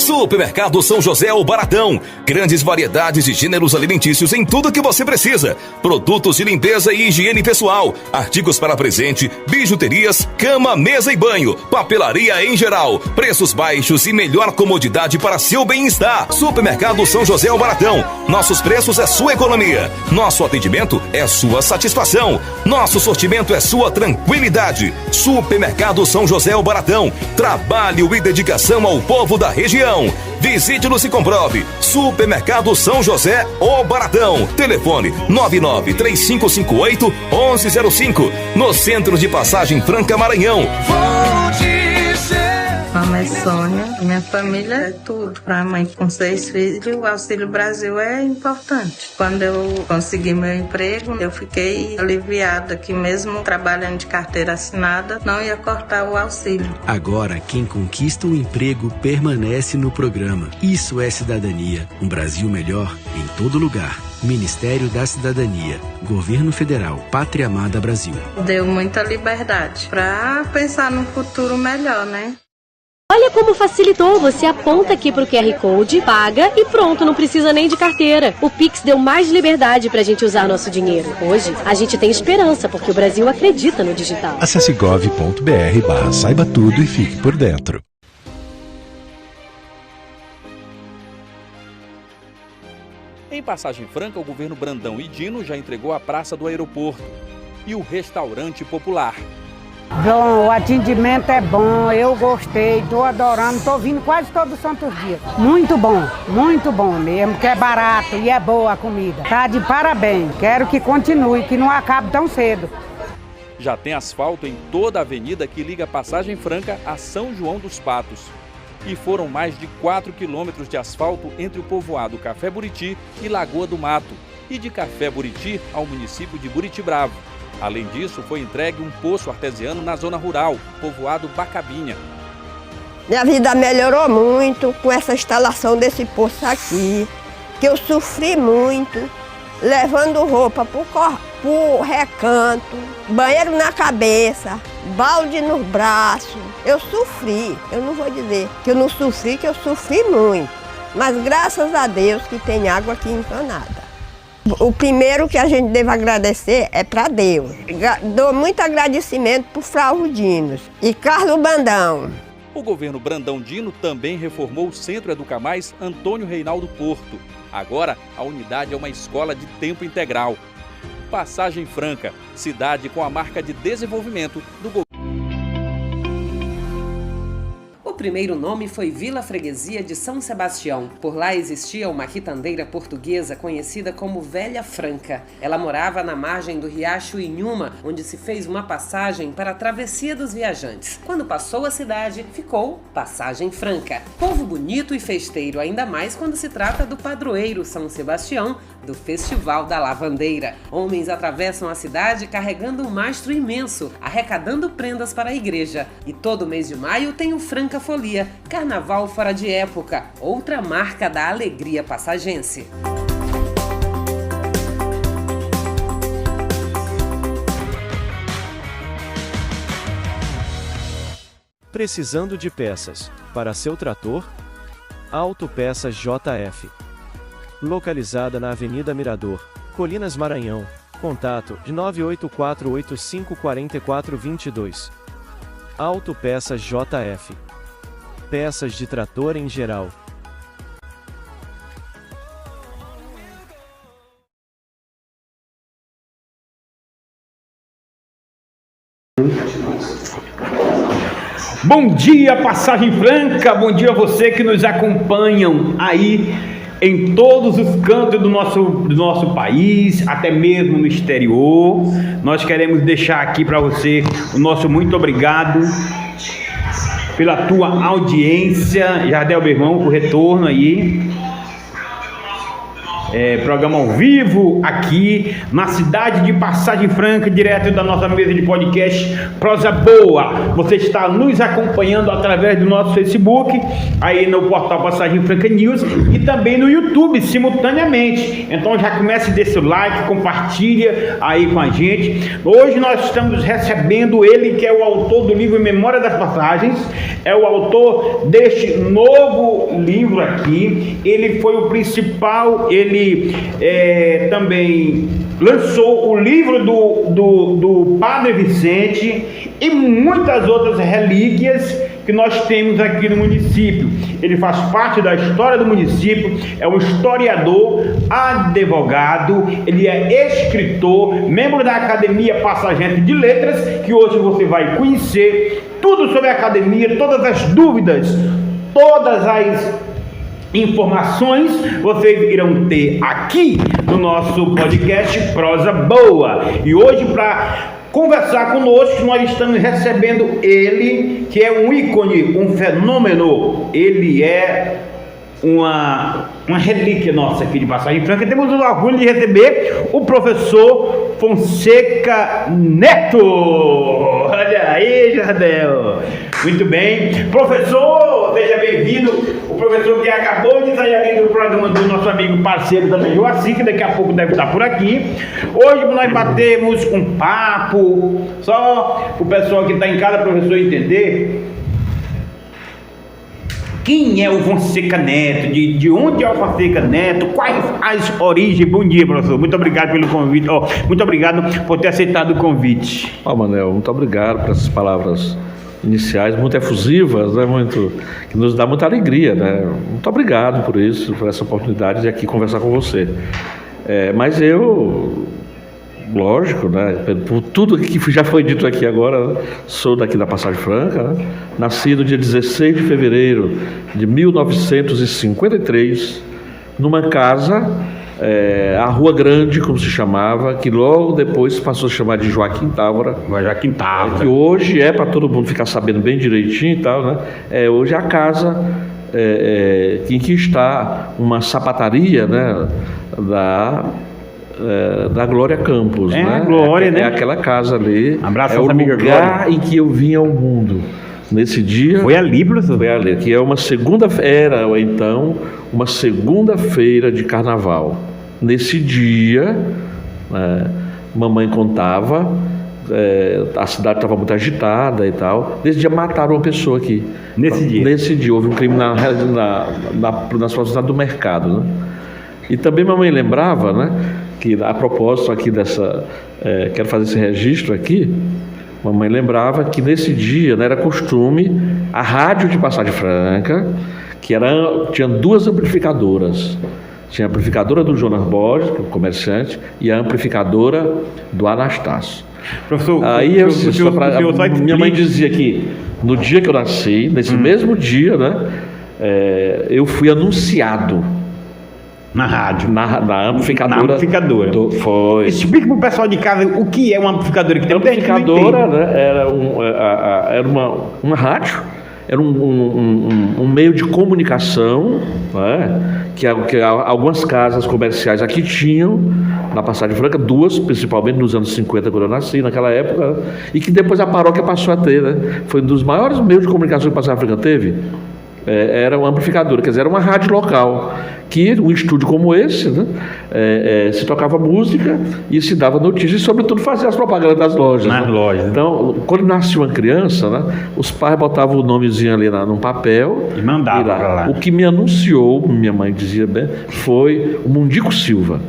Supermercado São José o Baratão. Grandes variedades de gêneros alimentícios em tudo que você precisa. Produtos de limpeza e higiene pessoal. Artigos para presente, bijuterias, cama, mesa e banho. Papelaria em geral. Preços baixos e melhor comodidade para seu bem-estar. Supermercado São José o Baratão. Nossos preços é sua economia. Nosso atendimento é sua satisfação. Nosso sortimento é sua tranquilidade. Supermercado São José o Baratão. Trabalho e dedicação ao povo da região. Visite-nos e comprove. Supermercado São José o Baratão. Telefone 993558-1105. No centro de Passagem Franca, Maranhão. Meu nome é Sônia, minha família é tudo. Para mãe com 6 filhos, o Auxílio Brasil é importante. Quando eu consegui meu emprego, eu fiquei aliviada que mesmo trabalhando de carteira assinada, não ia cortar o auxílio. Agora, quem conquista o emprego permanece no programa. Isso é cidadania. Um Brasil melhor em todo lugar. Ministério da Cidadania, Governo Federal, Pátria Amada Brasil. Deu muita liberdade para pensar num futuro melhor, né? Olha como facilitou, você aponta aqui pro QR Code, paga e pronto, não precisa nem de carteira. O Pix deu mais liberdade pra gente usar nosso dinheiro. Hoje, a gente tem esperança, porque o Brasil acredita no digital. Acesse gov.br/saiba tudo e fique por dentro. Em Passagem Franca, o governo Brandão e Dino já entregou a Praça do Aeroporto e o Restaurante Popular. Bom, o atendimento é bom, eu gostei, estou adorando, estou vindo quase todos os santos dias. Muito bom mesmo, que é barato e é boa a comida. Tá de parabéns, quero que continue, que não acabe tão cedo. Já tem asfalto em toda a avenida que liga Passagem Franca a São João dos Patos. E foram mais de 4 quilômetros de asfalto entre o povoado Café Buriti e Lagoa do Mato, e de Café Buriti ao município de Buriti Bravo. Além disso, foi entregue um poço artesiano na zona rural, povoado Bacabinha. Minha vida melhorou muito com essa instalação desse poço aqui, que eu sofri muito, levando roupa pro recanto, banheiro na cabeça, balde no braço. Eu sofri, eu não vou dizer que eu não sofri, que eu sofri muito. Mas graças a Deus que tem água aqui encanada. O primeiro que a gente deve agradecer é para Deus. Dou muito agradecimento para o Fraulo Dinos e Carlos Brandão. O governo Brandão Dino também reformou o Centro Educamais Antônio Reinaldo Porto. Agora, a unidade é uma escola de tempo integral. Passagem Franca, cidade com a marca de desenvolvimento do governo. O primeiro nome foi Vila Freguesia de São Sebastião. Por lá existia uma quitandeira portuguesa conhecida como Velha Franca. Ela morava na margem do riacho Inhuma, onde se fez uma passagem para a travessia dos viajantes. Quando passou a cidade, ficou Passagem Franca. Povo bonito e festeiro, ainda mais quando se trata do padroeiro São Sebastião, do Festival da Lavandeira. Homens atravessam a cidade carregando um mastro imenso, arrecadando prendas para a igreja. E todo mês de maio tem o Franca Folia, carnaval fora de época, outra marca da alegria passagense. Precisando de peças para seu trator? Autopeças JF. Localizada na Avenida Mirador, Colinas, Maranhão. Contato de 984854422. Autopeças JF. Peças de trator em geral. Bom dia, Passagem Franca! Bom dia a você que nos acompanham aí em todos os cantos do nosso país, até mesmo no exterior. Nós queremos deixar aqui para você o nosso muito obrigado pela tua audiência. Jardel, meu irmão, por retorno aí. programa ao vivo aqui na cidade de Passagem Franca, direto da nossa mesa de podcast Prosa Boa. Você está nos acompanhando através do nosso Facebook, aí no portal Passagem Franca News e também no YouTube simultaneamente. Então já comece a dar seu like, compartilha aí com a gente. Hoje nós estamos recebendo ele, que é o autor do livro Memória das Passagens, é o autor deste novo livro aqui. Ele foi o principal, ele também lançou o livro do Padre Vicente e muitas outras relíquias que nós temos aqui no município. Ele faz parte da história do município, é um historiador, advogado, ele é escritor, membro da Academia Passagense de Letras, que hoje você vai conhecer tudo sobre a academia, todas as dúvidas, todas as informações vocês irão ter aqui no nosso podcast Prosa Boa. E hoje, para conversar conosco, nós estamos recebendo ele, que é um ícone, um fenômeno. Ele é uma relíquia nossa aqui de Passagem Franca. Temos o orgulho de receber o professor Fonseca Neto. Olha aí, Jardel. Muito bem. Professor, seja bem-vindo. O professor que acabou de sair ali do programa do nosso amigo parceiro também, Joaci, que daqui a pouco deve estar por aqui. Hoje nós batemos um papo, só o pessoal que está em casa, professor, entender quem é o Fonseca Neto, de onde é o Fonseca Neto, quais as origens. Bom dia, professor, muito obrigado pelo convite, muito obrigado por ter aceitado o convite. Manel, muito obrigado por essas palavras iniciais, muito efusivas, né? Que nos dá muita alegria, né? Muito obrigado por isso, por essa oportunidade de aqui conversar com você. Mas eu, lógico, né? Por tudo que já foi dito aqui agora, sou daqui da Passagem Franca, né? Nasci no dia 16 de fevereiro de 1953, numa casa, a Rua Grande, como se chamava, que logo depois passou a chamar de Joaquim Távora. Joaquim Távora. Que hoje para todo mundo ficar sabendo bem direitinho e tal, né? Hoje é a casa em que está uma sapataria, né? Da Glória Campos, né? Glória, né? Aquela casa ali. Abraço, o amiga lugar Glória. em que eu vim ao mundo. Nesse dia... Foi ali, professor? Foi ali, que é uma segunda-feira, ou então, uma segunda-feira de carnaval. Nesse dia, mamãe contava, a cidade estava muito agitada e tal. Nesse dia mataram uma pessoa aqui. Nesse dia houve um crime nas proximidades do mercado, né? E também mamãe lembrava, né, que a propósito aqui dessa... quero fazer esse registro aqui. Mamãe lembrava que nesse dia, né, era costume a rádio de Passagem Franca, que tinha duas amplificadoras. Tinha a amplificadora do Jonas Borges, que é o comerciante, e a amplificadora do Anastácio. Professor, aí minha mãe dizia que no dia que eu nasci, nesse mesmo dia, né, eu fui anunciado na rádio, na amplificadora. Na amplificadora. Foi. Explica para o pessoal de casa o que é uma amplificadora. Que tem amplificadora, né, era uma rádio, era um meio de comunicação, né, que algumas casas comerciais aqui tinham, na Passagem Franca, duas, principalmente nos anos 50, quando eu nasci, naquela época, e que depois a paróquia passou a ter, né? Foi um dos maiores meios de comunicação que a Passagem Franca teve. Era uma amplificadora, quer dizer, era uma rádio local, que um estúdio como esse, né, se tocava música e se dava notícias e, sobretudo, fazia as propagandas das lojas. Nas lojas. Então, quando nascia uma criança, né, os pais botavam o nomezinho ali num papel e mandavam para lá. O que me anunciou, minha mãe dizia bem, foi o Mundico Silva.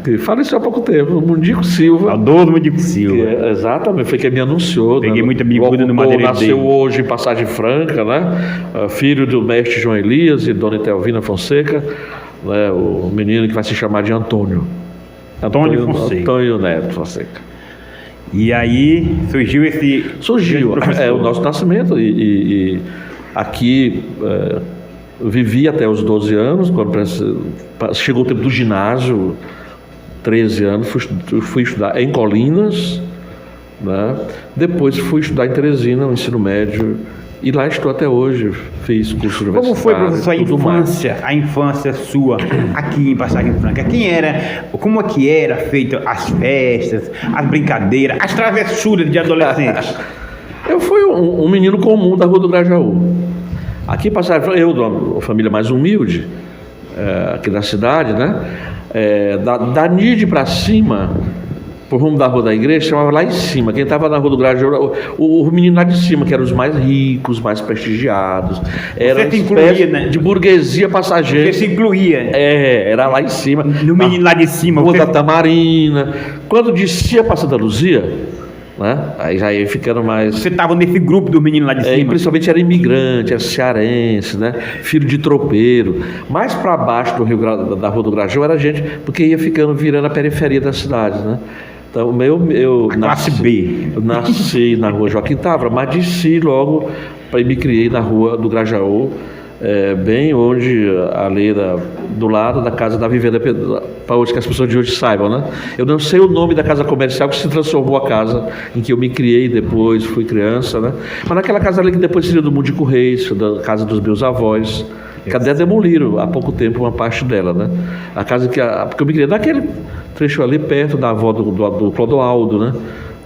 Que faleceu há pouco tempo, o Mundico Silva. Saudoso Mundico Silva. Exatamente, foi quem me anunciou. Peguei, né, muita bicuda no Madeireiro. Nasceu hoje em Passagem Franca, né, filho do mestre João Elias e dona Etelvina Fonseca, né, o menino que vai se chamar de Antônio Neto Fonseca. E aí surgiu o nosso nascimento e aqui vivi até os 12 anos, quando chegou o tempo do ginásio, 13 anos, fui estudar em Colinas, né? Depois fui estudar em Teresina, no ensino médio, E lá estou até hoje, fiz curso universitário. Como foi, professor, a infância sua aqui em Passagem Franca? Como é que era feita as festas, as brincadeiras, as travessuras de adolescentes? Eu fui um menino comum da Rua do Grajaú. Aqui em Passagem Franca, eu de uma família mais humilde, aqui da cidade, né? Da Nide para cima, por rumo da Rua da Igreja, chamava lá em cima. Quem estava na Rua do Grajaú, o menino lá de cima, que eram os mais ricos, mais prestigiados. Era uma espécie, né, de burguesia passageira. Você se incluía. Era lá em cima. No menino lá de cima. Rua da Tamarina. Quando descia para Santa Luzia, né, aí já ia ficando mais... Você estava nesse grupo do menino lá de cima? Principalmente era imigrante, era cearense, né, filho de tropeiro. Mais para baixo da Rua do Grajaú era gente, porque ia virando a periferia da cidade, né? Então, eu nasci na Rua Joaquim Távora, mas desci logo e me criei na Rua do Grajaú, bem onde ali do lado da casa da Vivenda, para hoje que as pessoas de hoje saibam, né? Eu não sei o nome da casa comercial que se transformou a casa em que eu me criei depois, fui criança, né? Mas naquela casa ali que depois seria do Mundico Reis, da casa dos meus avós, que até demoliram há pouco tempo uma parte dela, né? A casa porque eu me criei naquele trecho ali perto da avó do Clodoaldo, né?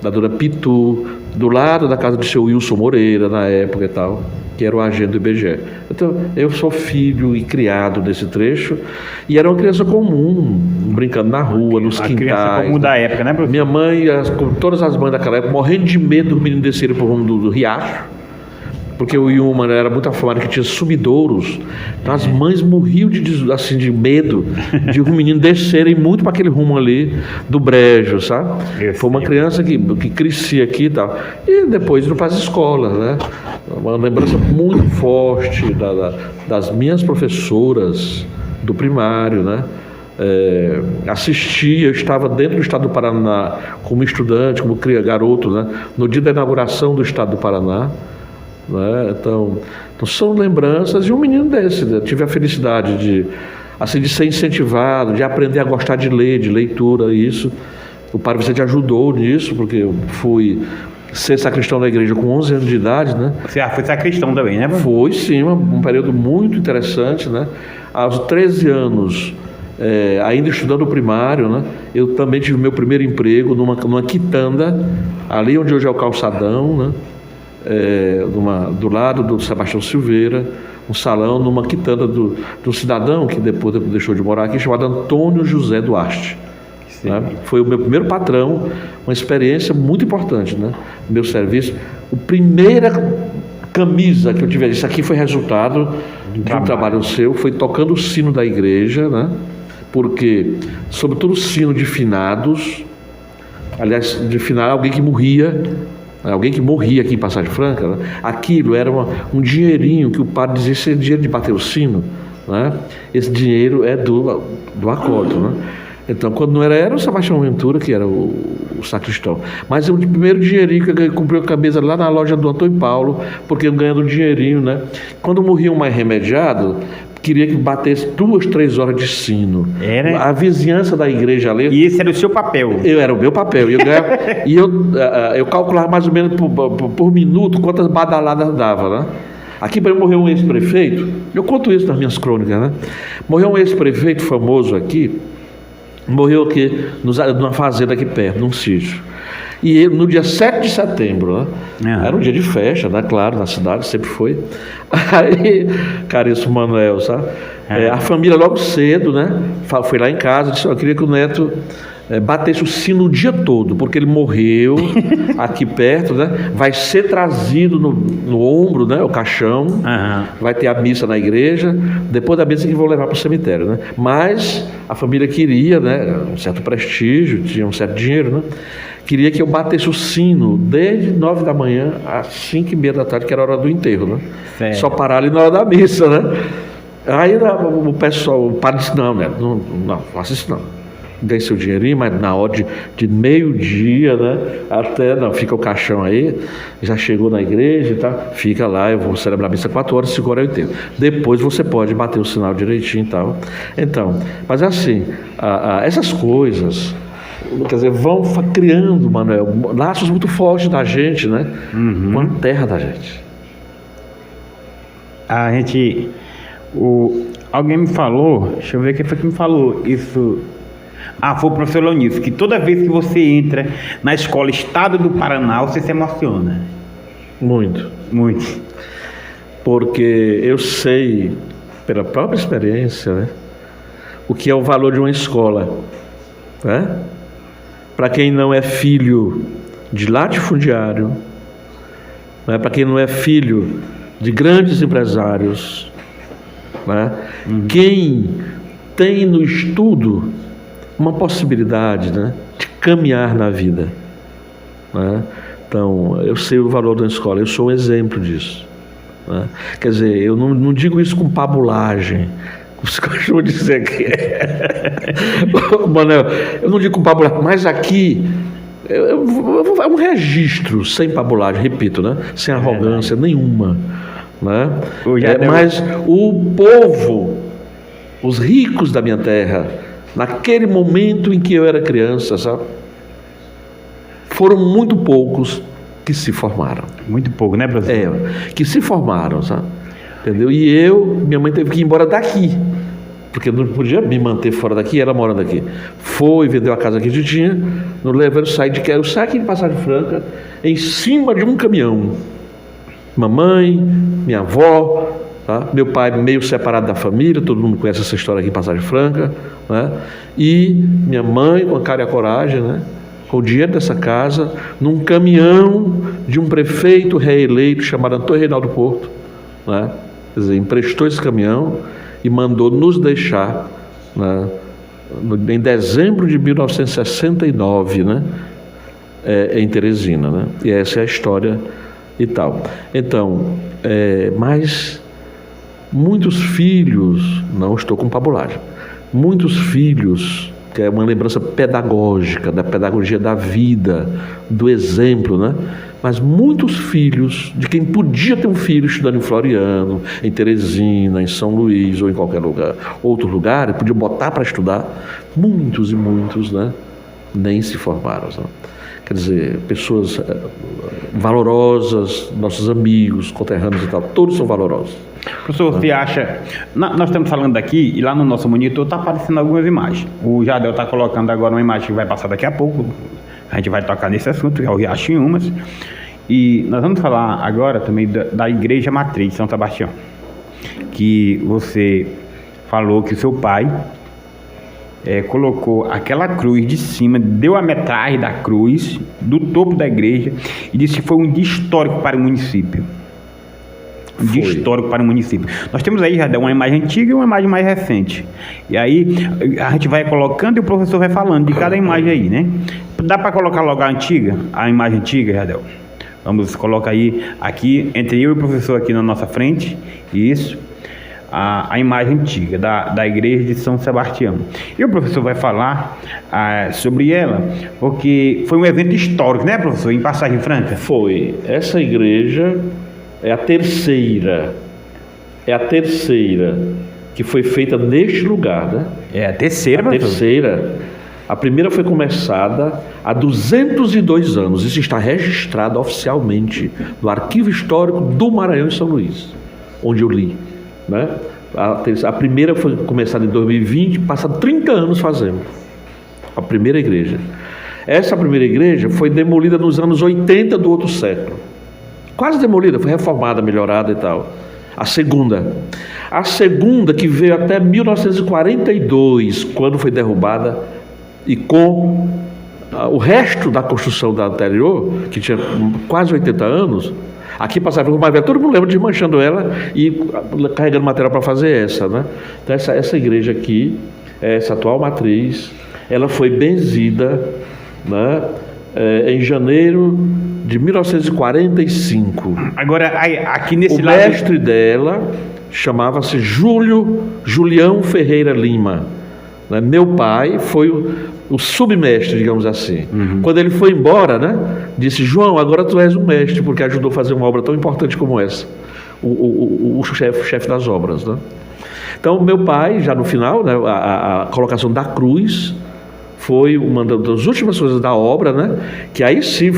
Da dona Pitu, do lado da casa do seu Wilson Moreira na época e tal, que era o agente do IBGE. Então, eu sou filho e criado nesse trecho, e era uma criança comum, brincando na rua, nos quintais. Criança comum da época, né, professor? Minha mãe, como todas as mães daquela época, morrendo de medo dos meninos descerem por rumo do riacho, porque o Iuma era muito afamado que tinha sumidouros. Então as mães morriam de medo de os meninos descerem muito para aquele rumo ali do brejo, sabe? Foi uma criança que crescia aqui e tal. E depois indo para as escolas, né? Uma lembrança muito forte das minhas professoras do primário, né? Eu estava dentro do estado do Paraná como estudante, como garoto, né? No dia da inauguração do estado do Paraná, né? Então são lembranças de um menino desse, né? Tive a felicidade de ser incentivado, de aprender a gostar de ler, de leitura, isso. O Padre Vicente ajudou nisso, porque eu fui ser sacristão da igreja com 11 anos de idade, né? Você foi sacristão também, né? Foi, sim, um período muito interessante, né? Aos 13 anos, ainda estudando o primário, né? Eu também tive meu primeiro emprego numa quitanda, ali onde hoje é o calçadão, né? Do lado do Sebastião Silveira, um salão numa quitanda do cidadão que depois deixou de morar aqui, chamado Antônio José Duarte. Né? Foi o meu primeiro patrão, uma experiência muito importante, né? Meu serviço. A primeira camisa que eu tive, isso aqui foi resultado de um trabalho seu, foi tocando o sino da igreja, né? Porque, sobretudo o sino de finados, aliás, de finado, alguém que morria aqui em Passagem Franca, né? Aquilo era um dinheirinho que o padre dizia, esse é dinheiro de bater o sino, né? Esse dinheiro é do acólito, né? Então, quando não era o Sebastião Ventura, que era o sacristão. Mas o primeiro dinheirinho que eu comprei a camisa lá na loja do Antônio Paulo, porque eu ganhando um dinheirinho, né? Quando morria um mais remediado, queria que batesse 2, 3 horas de sino. A vizinhança da igreja ali... E esse era o seu papel? Era o meu papel. E eu calculava mais ou menos por minuto quantas badaladas dava, né? Aqui morreu um ex-prefeito, eu conto isso nas minhas crônicas, né? Morreu um ex-prefeito famoso aqui, morreu aqui numa fazenda aqui perto, num sítio. E ele, no dia 7 de setembro, né? Era um dia de festa, né? Claro, na cidade, sempre foi. Aí, caríssimo Manuel, sabe? A família logo cedo, né? Foi lá em casa e disse, eu queria que o neto batesse o sino o dia todo, porque ele morreu aqui perto, né? Vai ser trazido no ombro, né? O caixão, vai ter a missa na igreja, depois da missa que vão levar para o cemitério, né? Mas a família queria, né? Um certo prestígio, tinha um certo dinheiro, né? Queria que eu batesse o sino desde 9 da manhã às 5:30 da tarde, que era a hora do enterro, né? Certo. Só parar ali na hora da missa, né? Aí o pessoal, o padre disse, não faça isso não. Ganhe seu dinheirinho, mas na hora de meio-dia, né? Fica o caixão aí, já chegou na igreja e tal, fica lá, eu vou celebrar a missa 4 horas, 5 horas eu enterro. Depois você pode bater o sinal direitinho e tal. Então, mas assim, essas coisas, quer dizer, vão criando, Manuel, laços muito fortes da gente, né? Com a terra da gente. A gente... Alguém me falou, deixa eu ver quem foi que me falou isso. Foi o professor Leonício, que toda vez que você entra na escola Estado do Paraná, você se emociona. Muito. Muito. Porque eu sei, pela própria experiência, né, o que é o valor de uma escola. Né? Para quem não é filho de latifundiário, né, para quem não é filho de grandes empresários, né, quem tem no estudo uma possibilidade, né, de caminhar na vida. Né? Então, eu sei o valor da escola, eu sou um exemplo disso. Né? Quer dizer, eu não digo isso com pabulagem, os cachorros dizer que Manel, eu não digo com pabulagem, mas aqui é um registro sem pabulagem, repito, né? Sem arrogância nenhuma. Né? Mas o povo, os ricos da minha terra, naquele momento em que eu era criança, sabe, foram muito poucos que se formaram. Muito pouco, né, professor? Que se formaram, sabe? Entendeu? E minha mãe teve que ir embora daqui, porque não podia me manter fora daqui, ela morando aqui. Foi, vendeu a casa que a gente tinha, nos levando, eu saí aqui de Passagem Franca, em cima de um caminhão. Mamãe, minha avó, tá? Meu pai meio separado da família, todo mundo conhece essa história aqui em Passagem Franca, né? E minha mãe, com a cara e a coragem, né, com o dinheiro dessa casa, num caminhão de um prefeito reeleito chamado Antônio Reinaldo Porto, né? Quer dizer, emprestou esse caminhão e mandou nos deixar, né, em dezembro de 1969, né, em Teresina, né? E essa é a história e tal. Então, mas muitos filhos, não estou com pabulagem, muitos filhos, que é uma lembrança pedagógica, da pedagogia da vida, do exemplo, né? Mas muitos filhos, de quem podia ter um filho estudando em Floriano, em Teresina, em São Luís ou em qualquer lugar, outro lugar, podia botar para estudar, muitos e muitos, né, nem se formaram. Né? Quer dizer, pessoas valorosas, nossos amigos, conterrâneos e tal, todos são valorosos. Professor, você acha... Nós estamos falando aqui e lá no nosso monitor está aparecendo algumas imagens. O Jardel está colocando agora uma imagem que vai passar daqui a pouco. A gente vai tocar nesse assunto, que é o Riacho em Umas. E nós vamos falar agora também da Igreja Matriz de São Sebastião. Que você falou que o seu pai colocou aquela cruz de cima, deu a metragem da cruz, do topo da igreja, e disse que foi um dia histórico para o município. Um dia histórico para o município. Nós temos aí, Jardel, uma imagem antiga e uma imagem mais recente. E aí a gente vai colocando e o professor vai falando de cada imagem aí, né? Dá para colocar logo a imagem antiga, Jardel? Vamos colocar aí, aqui, entre eu e o professor aqui na nossa frente. Isso. A imagem antiga da igreja de São Sebastião. E o professor vai falar sobre ela, porque foi um evento histórico, né, professor, em Passagem Franca? Foi. Essa igreja é a terceira que foi feita neste lugar, né? É a terceira, professor? Terceira. A primeira foi começada há 202 anos. Isso está registrado oficialmente no Arquivo Histórico do Maranhão e São Luís, onde eu li. Né? A primeira foi começada em 2020, passa 30 anos fazendo a primeira igreja. Essa primeira igreja foi demolida nos anos 80 do outro século, quase demolida, foi reformada, melhorada e tal. A segunda que veio até 1942, quando foi derrubada, e com o resto da construção da anterior, que tinha quase 80 anos. Aqui passava por uma velha, todo mundo lembra de manchando ela e carregando material para fazer essa, né? Então essa igreja aqui, essa atual matriz, ela foi benzida, né, em janeiro de 1945. Agora, aqui nesse lado... O mestre dela chamava-se Julião Ferreira Lima. Né? Meu pai foi o submestre, digamos assim. Quando ele foi embora, né, disse: João, agora tu és um mestre, porque ajudou a fazer uma obra tão importante como essa. O chefe das obras, né? Então, meu pai, já no final, né, a colocação da cruz foi uma das últimas coisas da obra, né? Que aí sim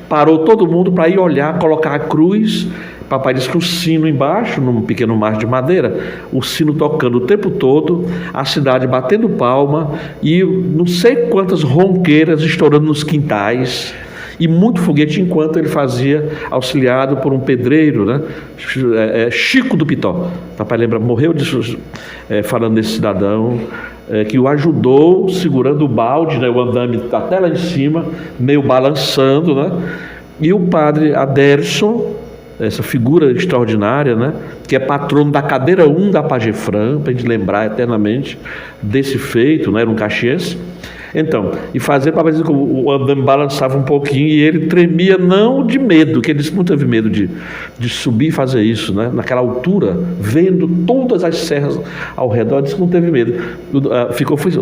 parou todo mundo para ir olhar, colocar a cruz, Papai disse que o sino embaixo, num pequeno mar de madeira, o sino tocando o tempo todo, a cidade batendo palma e não sei quantas ronqueiras estourando nos quintais. E muito foguete enquanto ele fazia, auxiliado por um pedreiro, né? Chico do Pitó. Papai lembra, morreu falando desse cidadão, que o ajudou segurando o balde, né? O andame até lá em cima, meio balançando, né? E o padre Aderson, essa figura extraordinária, né? Que é patrono da cadeira 1 da Pagefran, para a gente lembrar eternamente desse feito, né? Era um caxiense. Então, e fazer para dizer que o andame balançava um pouquinho e ele tremia, não de medo, que ele disse que não teve medo de subir e fazer isso, né? Naquela altura, vendo todas as serras ao redor, disse que não teve medo.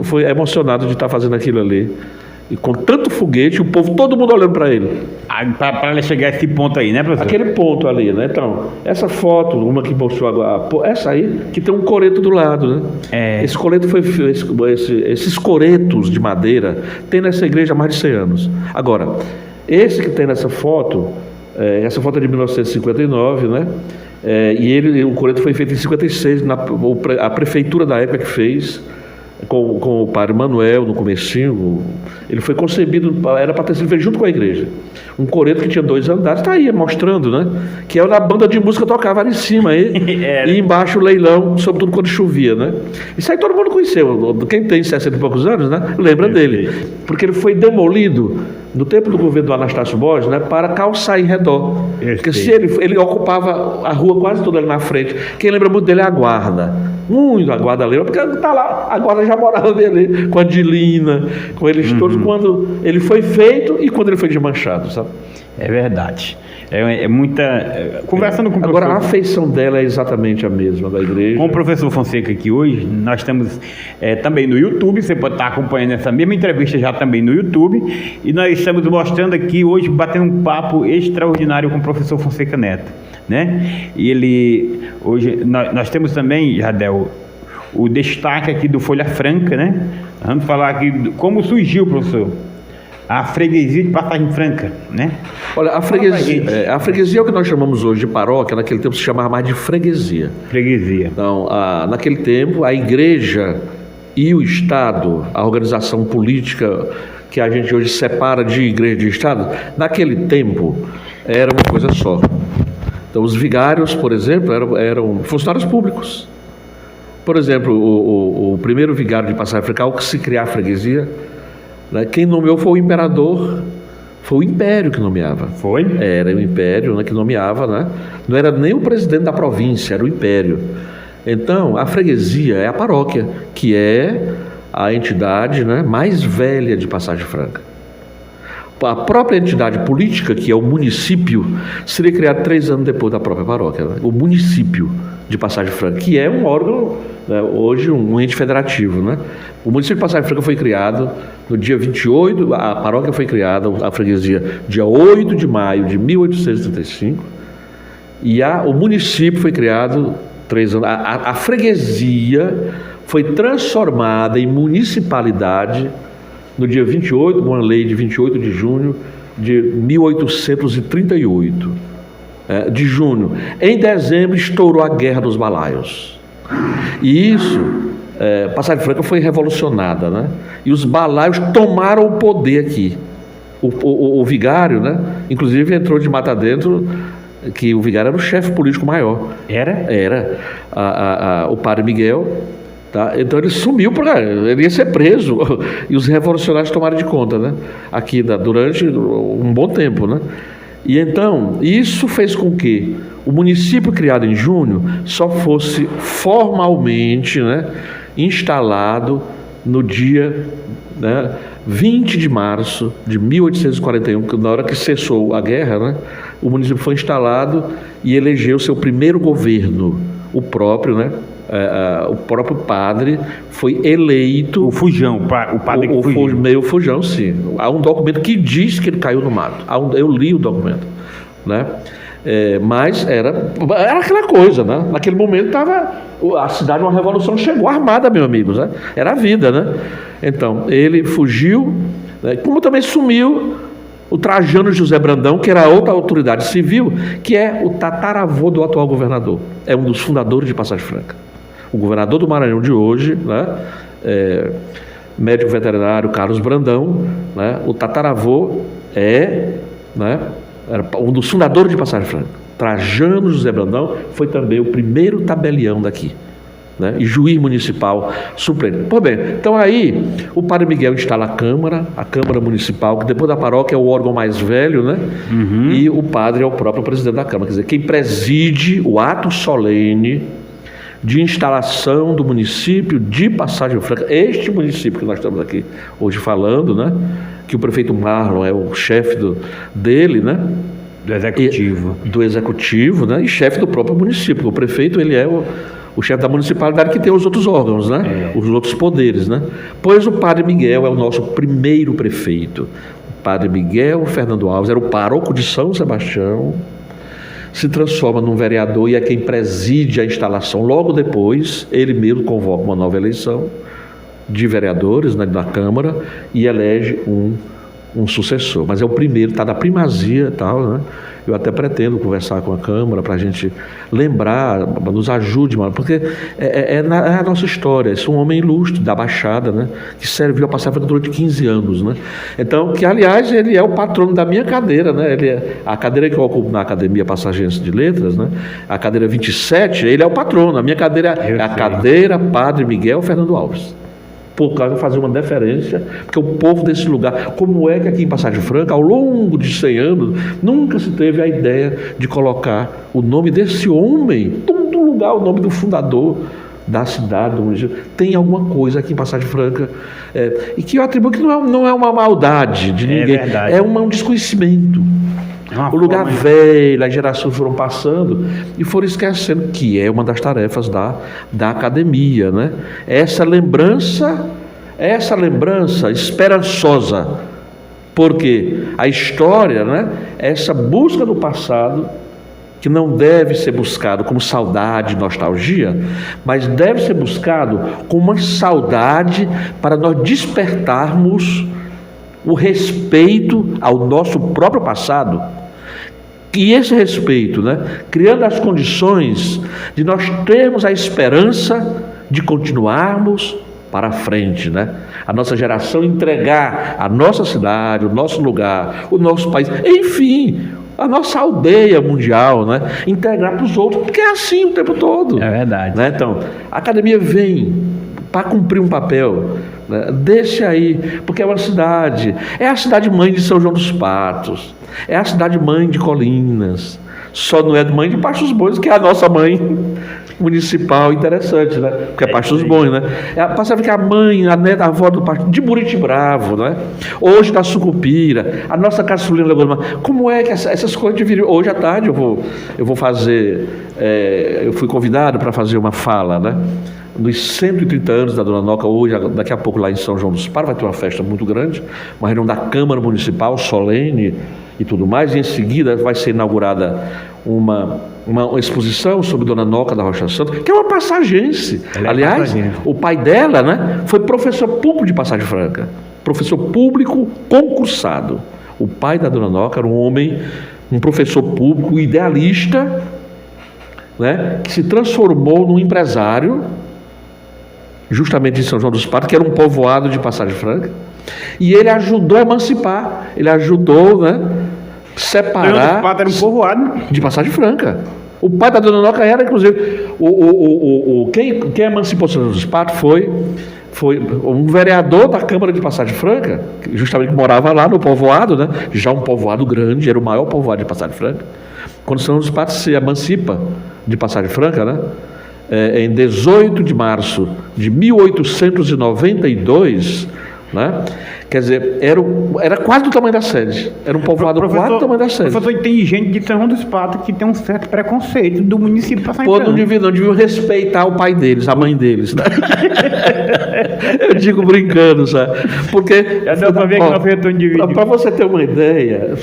Foi emocionado de estar fazendo aquilo ali. E com tanto foguete, o povo, todo mundo olhando para ele. Para chegar a esse ponto aí, né, professor? Aquele ponto ali, né? Então, essa foto, uma que mostrou agora, essa aí, que tem um coreto do lado, né? Esse coreto esses coretos de madeira tem nessa igreja há mais de 100 anos. Agora, esse que tem nessa foto, essa foto é de 1959, né? E o coreto foi feito em 56, a prefeitura da época que fez, com o padre Manuel no comecinho. Ele foi concebido, era para ter sido feito junto com a igreja, um coreto que tinha 2 andares, está aí mostrando, né? Que era a banda de música tocava ali em cima aí, e embaixo o leilão, sobretudo quando chovia, né? Isso aí todo mundo conheceu, quem tem 60 e poucos anos, né? Lembra dele, porque ele foi demolido no tempo do governo do Anastácio Borges, né? Para calçar em redor, porque se ele ocupava a rua quase toda ali na frente. Quem lembra muito dele é a guarda, muito a guarda lembra, porque tá lá, a guarda já morava ali com a Dilina, com eles todos, quando ele foi feito e quando ele foi desmanchado, sabe? É verdade. É muita... Conversando com o professor... Agora, a afeição dela é exatamente a mesma da igreja. Com o professor Fonseca aqui hoje, nós estamos também no YouTube, você pode estar acompanhando essa mesma entrevista já também no YouTube, e nós estamos mostrando aqui hoje, batendo um papo extraordinário com o professor Fonseca Neto, né? E ele... Hoje, nós temos também, Jardel, o destaque aqui do Folha Franca, né? Vamos falar aqui como surgiu, professor, a freguesia de Passagem Franca, né? Olha, a freguesia é o que nós chamamos hoje de paróquia, naquele tempo se chamava mais de freguesia. Então, naquele tempo, a igreja e o Estado, a organização política que a gente hoje separa de igreja e de Estado, naquele tempo era uma coisa só. Então, os vigários, por exemplo, eram funcionários públicos. Por exemplo, o primeiro vigário de Passagem Franca, ao que se criar a freguesia, né, quem nomeou foi o imperador, foi o império que nomeava. Foi? Era o império, né, que nomeava, né? Não era nem o presidente da província, era o império. Então, a freguesia é a paróquia, que é a entidade, né, mais velha de Passagem Franca. A própria entidade política, que é o município, seria criada 3 anos depois da própria paróquia, né? O município de Passagem Franca, que é um órgão, né, hoje um ente federativo, né? O município de Passagem Franca foi criado no dia 28, a paróquia foi criada, a freguesia, dia 8 de maio de 1835, e o município foi criado 3 anos. A freguesia foi transformada em municipalidade no dia 28, uma lei de 28 de junho de 1838, de junho. Em dezembro estourou a Guerra dos Balaios. E isso, Passagem Franca foi revolucionada, né? E os balaios tomaram o poder aqui. O vigário, né? Inclusive entrou de mata dentro, que o vigário era o chefe político maior. Era? Era. O padre Miguel... Tá? Então ele sumiu, ele ia ser preso, e os revolucionários tomaram de conta, né? Aqui durante um bom tempo, né? E então isso fez com que o município criado em junho só fosse formalmente, né, instalado no dia, né, 20 de março de 1841, que na hora que cessou a guerra, né, o município foi instalado e elegeu seu primeiro governo, o próprio, né? O próprio padre foi eleito. O Fujão, o padre que fugiu. Meio Fujão, sim. Há um documento que diz que ele caiu no mato. Eu li o documento, né? Mas era aquela coisa, né? Naquele momento estava a cidade, uma revolução chegou armada, meus amigos, né? Era a vida, né? Então ele fugiu, né? Como também sumiu o Trajano José Brandão, que era outra autoridade civil, que é o tataravô do atual governador. É um dos fundadores de Passagem Franca. O governador do Maranhão de hoje, né, médico veterinário Carlos Brandão, né, o tataravô era um dos fundadores de Passagem Franca. Trajano José Brandão foi também o primeiro tabelião daqui. Né, e juiz municipal suplente. Pois bem, então aí o Padre Miguel instala a Câmara Municipal, que depois da paróquia é o órgão mais velho, né? E o padre é o próprio presidente da Câmara. Quer dizer, quem preside o ato solene de instalação do município de Passagem Franca, este município que nós estamos aqui hoje falando, né? Que o prefeito Marlon é o chefe dele, né? Do executivo, né? E chefe do próprio município. O prefeito, ele é o chefe da municipalidade, que tem os outros órgãos, né? Os outros poderes, né? Pois o Padre Miguel é o nosso primeiro prefeito. O Padre Miguel Fernando Alves era o pároco de São Sebastião, se transforma num vereador e é quem preside a instalação. Logo depois, ele mesmo convoca uma nova eleição de vereadores, né, na Câmara, e elege um sucessor. Mas é o primeiro, está na primazia e tal, né? Eu até pretendo conversar com a Câmara para a gente lembrar, nos ajude, porque é a nossa história. Esse é um homem ilustre da Baixada, né? Que serviu a Passagem Franca durante 15 anos, né? Então, que aliás ele é o patrono da minha cadeira, né? Ele é a cadeira que eu ocupo na Academia Passagense de Letras, né? A cadeira 27, ele é o patrono. A minha cadeira é a cadeira Padre Miguel Fernando Alves. Por causa de fazer uma deferência, porque o povo desse lugar, como é que aqui em Passagem Franca, ao longo de 100 anos, nunca se teve a ideia de colocar o nome desse homem, todo lugar, o nome do fundador da cidade, do município. Tem alguma coisa aqui em Passagem Franca, e que eu atribuo que não é uma maldade de ninguém, é um desconhecimento. O lugar velho, as gerações foram passando e foram esquecendo que é uma das tarefas da academia, né? Essa lembrança esperançosa, porque a história, né? Essa busca do passado, que não deve ser buscado como saudade, nostalgia, mas deve ser buscado como uma saudade para nós despertarmos o respeito ao nosso próprio passado. E esse respeito, né, criando as condições de nós termos a esperança de continuarmos para frente, né? A nossa geração entregar a nossa cidade, o nosso lugar, o nosso país, enfim, a nossa aldeia mundial, né? Integrar para os outros, porque é assim o tempo todo. É verdade. Né? Então, a academia vem para cumprir um papel, né? Deixe aí, porque é uma cidade, é a cidade mãe de São João dos Patos, é a cidade mãe de Colinas, só não é mãe de Pastos Bons, que é a nossa mãe municipal, interessante, né? Porque é Pastos Bons, né? Passa a ficar a mãe, a neta, a avó do Pasto, de Buriti Bravo, né? Hoje da Sucupira, a nossa caçulina Lagoa. Como é que essas coisas deveriam... Hoje à tarde eu vou fazer... eu fui convidado para fazer uma fala, né? Nos 130 anos da Dona Noca, hoje, daqui a pouco lá em São João dos Patos, vai ter uma festa muito grande, uma reunião da Câmara Municipal, solene e tudo mais, e em seguida vai ser inaugurada uma exposição sobre Dona Noca da Rocha Santo, que é uma passagense. Aliás, o pai dela, né, foi professor público de Passagem Franca, professor público concursado. O pai da Dona Noca era um homem, um professor público idealista, né, que se transformou num empresário, justamente em São João dos Patos, que era um povoado de Passagem Franca, e ele ajudou a emancipar, ele ajudou, né, separar era um povoado de Passagem Franca. O pai da Dona Noca era, inclusive, quem emancipou São João dos Patos foi um vereador da Câmara de Passagem Franca, que justamente morava lá no povoado, né, já um povoado grande, era o maior povoado de Passagem Franca. Quando São João dos Patos se emancipa de Passagem Franca, né, em 18 de março de 1892, né, quer dizer, era quase do tamanho da sede. Era um povoado quase do tamanho da sede. Professor, tem gente de São João dos Patos que tem um certo preconceito do município de Passagem Franca. Não deviam respeitar o pai deles, a mãe deles, né? Eu digo brincando, sabe? Porque... Já deu para ver que não foi tão dividido. Para você ter uma ideia,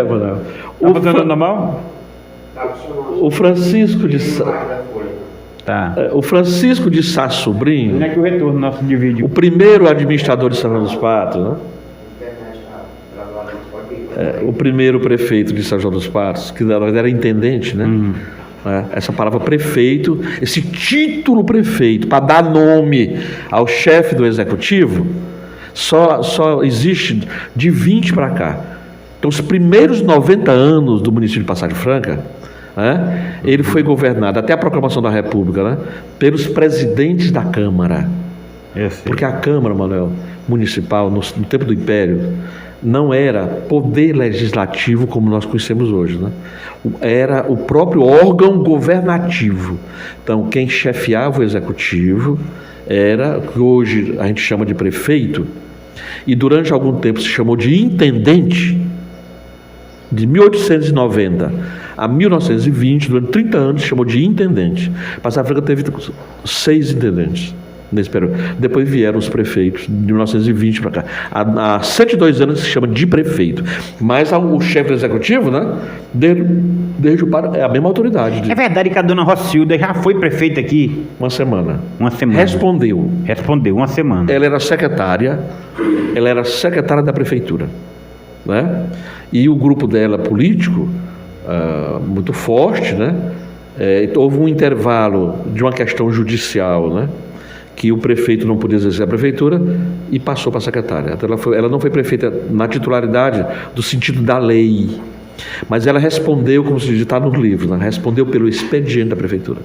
Manuel... Está fazendo normal? O Francisco de Sá Sobrinho, onde é que o retorno nosso divide? O primeiro administrador de São João dos Patos, né? o primeiro prefeito de São João dos Patos, que na verdade era intendente, né? Essa palavra prefeito, esse título prefeito, para dar nome ao chefe do executivo, só existe de 20 para cá. Então, os primeiros 90 anos do município de Passagem Franca, ele foi governado, até a proclamação da República, né, pelos presidentes da Câmara. Porque a Câmara, Manuel, municipal, no tempo do Império, não era poder legislativo como nós conhecemos hoje, né? Era o próprio órgão governativo. Então, quem chefiava o executivo era, que hoje a gente chama de prefeito, e durante algum tempo se chamou de intendente. De 1890 a 1920, durante 30 anos, se chamou de intendente. Passagem Franca teve 6 intendentes nesse período. Depois vieram os prefeitos, de 1920 para cá. Há 102 anos se chama de prefeito. Mas o chefe do executivo, né, desde é a mesma autoridade. É verdade que a dona Rocilda já foi prefeita aqui? Uma semana. Respondeu uma semana. Ela era secretária da prefeitura, né? E o grupo dela político, muito forte, né? Houve um intervalo de uma questão judicial, né? Que o prefeito não podia exercer a prefeitura e passou para a secretária. Então ela não foi prefeita na titularidade do sentido da lei, mas ela respondeu, como se diz, está nos livros, né? Respondeu pelo expediente da prefeitura.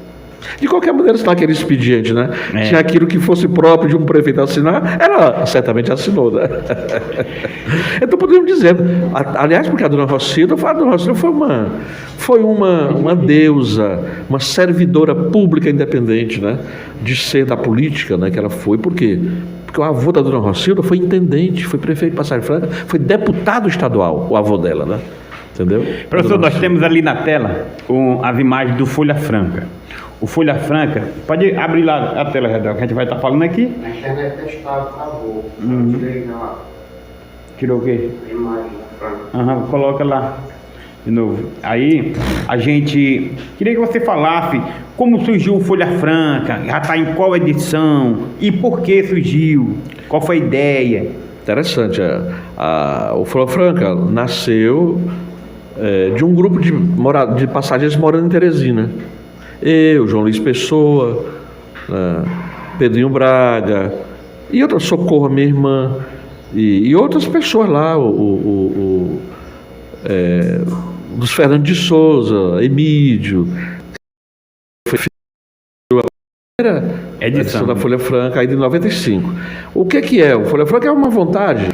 De qualquer maneira, se naquele expediente, né, tinha aquilo que fosse próprio de um prefeito assinar, ela certamente assinou, né? Então podemos dizer, aliás, porque a dona Rocilda foi uma deusa, uma servidora pública independente, né, de ser da política, né, que ela foi. Por quê? Porque o avô da dona Rocilda foi intendente, foi prefeito de Passagem Franca, foi deputado estadual, o avô dela, né? Entendeu? Professor, nós temos ali na tela as imagens do Folha Franca. O Folha Franca, pode abrir lá a tela, Redel, que a gente vai estar falando aqui. Na internet é estável, por favor. Tirou o quê? A imagem da Franca. Coloca lá de novo. Aí, a gente queria que você falasse como surgiu o Folha Franca, já está em qual edição e por que surgiu, qual foi a ideia. Interessante. O Folha Franca nasceu de um grupo de passageiros morando em Teresina. Eu, João Luiz Pessoa, Pedrinho Braga e outra, Socorro, minha irmã, e outras pessoas lá, dos Fernando de Souza, Emídio. Era a edição da Folha Franca aí de 95. O que é? O Folha Franca é uma vontade.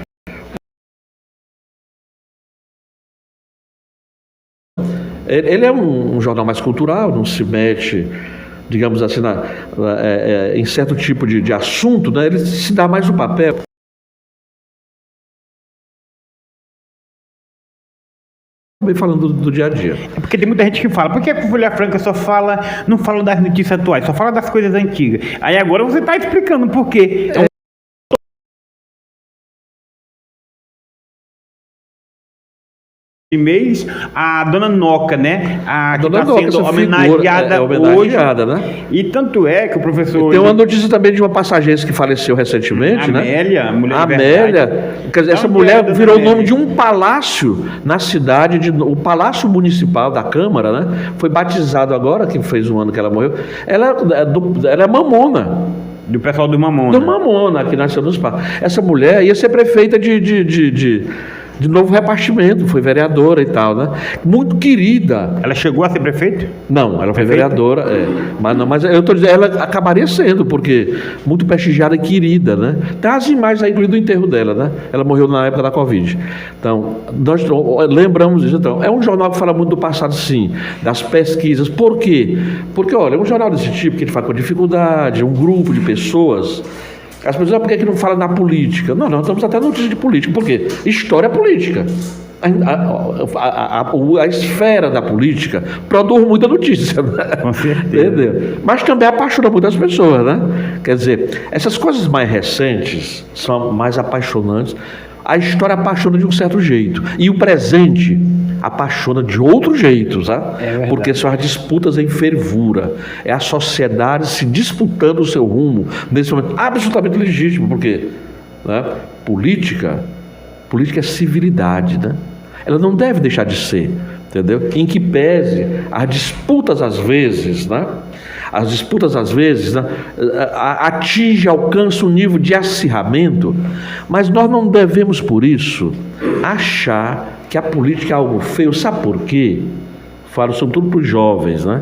Ele é um jornal mais cultural, não se mete, digamos assim, em certo tipo de assunto, né? Ele se dá mais o papel. Bem falando do dia a dia. É porque tem muita gente que fala, por que a Folha Franca não fala das notícias atuais, só fala das coisas antigas? Aí agora você está explicando por quê. Mês, a dona Noca, né? Que está sendo homenageada hoje, né? E tanto é que o professor... Tem uma notícia também de uma passageira que faleceu recentemente, Amélia, né? mulher de Amélia, quer dizer, essa mulher virou o nome de um palácio na cidade, o Palácio Municipal da Câmara, né? Foi batizado agora, que fez um ano que ela morreu. Ela é mamona. Do pessoal do Mamona. Do Mamona, que nasceu nos Patos. Essa mulher ia ser prefeita de Novo Repartimento, foi vereadora e tal, né? Muito querida. Ela chegou a ser prefeita? Não, ela foi vereadora, mas eu estou dizendo, ela acabaria sendo, porque muito prestigiada e querida, né? Tem as imagens aí, incluindo o enterro dela, né? Ela morreu na época da Covid. Então, nós lembramos disso. Então, é um jornal que fala muito do passado, sim, das pesquisas. Por quê? Porque, olha, é um jornal desse tipo que a gente faz com dificuldade, um grupo de pessoas. As pessoas, por que não fala na política? Não, nós estamos até notícia de política. Por quê? História é política. A esfera da política produz muita notícia, né? Com certeza. Entendeu? Mas também apaixona muitas pessoas, né? Quer dizer, essas coisas mais recentes são mais apaixonantes. A história apaixona de um certo jeito. E o presente apaixona de outro jeito, sabe? Porque são as disputas em fervura. É a sociedade se disputando o seu rumo nesse momento absolutamente legítimo, porque, né, política é civilidade, né? Ela não deve deixar de ser, entendeu? Em que pese as disputas às vezes, né? As disputas às vezes, né, alcançam um nível de acirramento, mas nós não devemos por isso achar que a política é algo feio. Sabe por quê? Falo sobretudo para os jovens, né?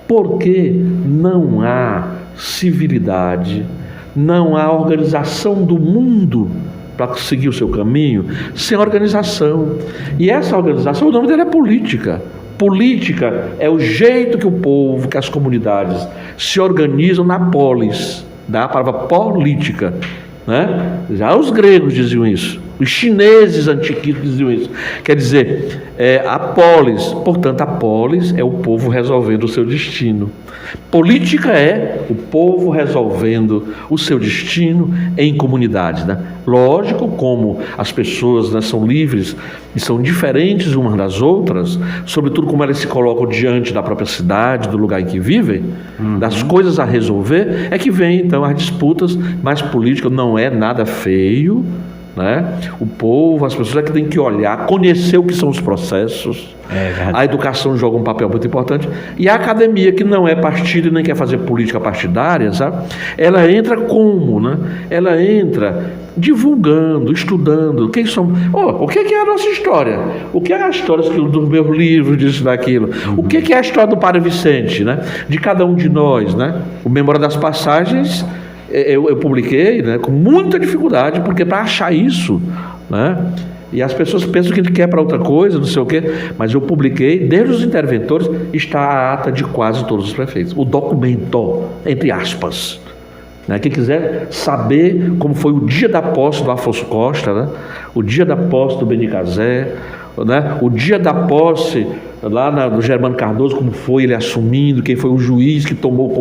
Porque não há civilidade, não há organização do mundo para seguir o seu caminho sem organização. E essa organização, o nome dela é política. Política é o jeito que o povo, que as comunidades se organizam na polis, da palavra política, né? Já os gregos diziam isso, os chineses antiquos diziam isso. Quer dizer, a polis, portanto, a polis é o povo resolvendo o seu destino. Política é o povo resolvendo o seu destino em comunidade, né? Lógico, como as pessoas, né, são livres e são diferentes umas das outras, sobretudo como elas se colocam diante da própria cidade, do lugar em que vivem, das coisas a resolver, é que vem então as disputas, mas política não é nada feio, né? O povo, as pessoas é que tem que olhar, conhecer o que são os processos. A educação joga um papel muito importante, e a academia, que não é partido e nem quer fazer política partidária, sabe? Ela entra como, né? Ela entra divulgando, estudando quem somos. O que é a nossa história? O que é a história dos meus livros, disso, daquilo? O que é a história do Padre Vicente, né? De cada um de nós, né? O Memória das Passagens eu publiquei, né, com muita dificuldade, porque para achar isso, né? E as pessoas pensam que ele quer para outra coisa, não sei o quê, mas eu publiquei, desde os interventores, está a ata de quase todos os prefeitos, o documento, entre aspas. Né? Quem quiser saber como foi o dia da posse do Afonso Costa, né? O dia da posse do Benicazé, né? O dia da posse lá do Germano Cardoso, como foi ele assumindo, quem foi o juiz que tomou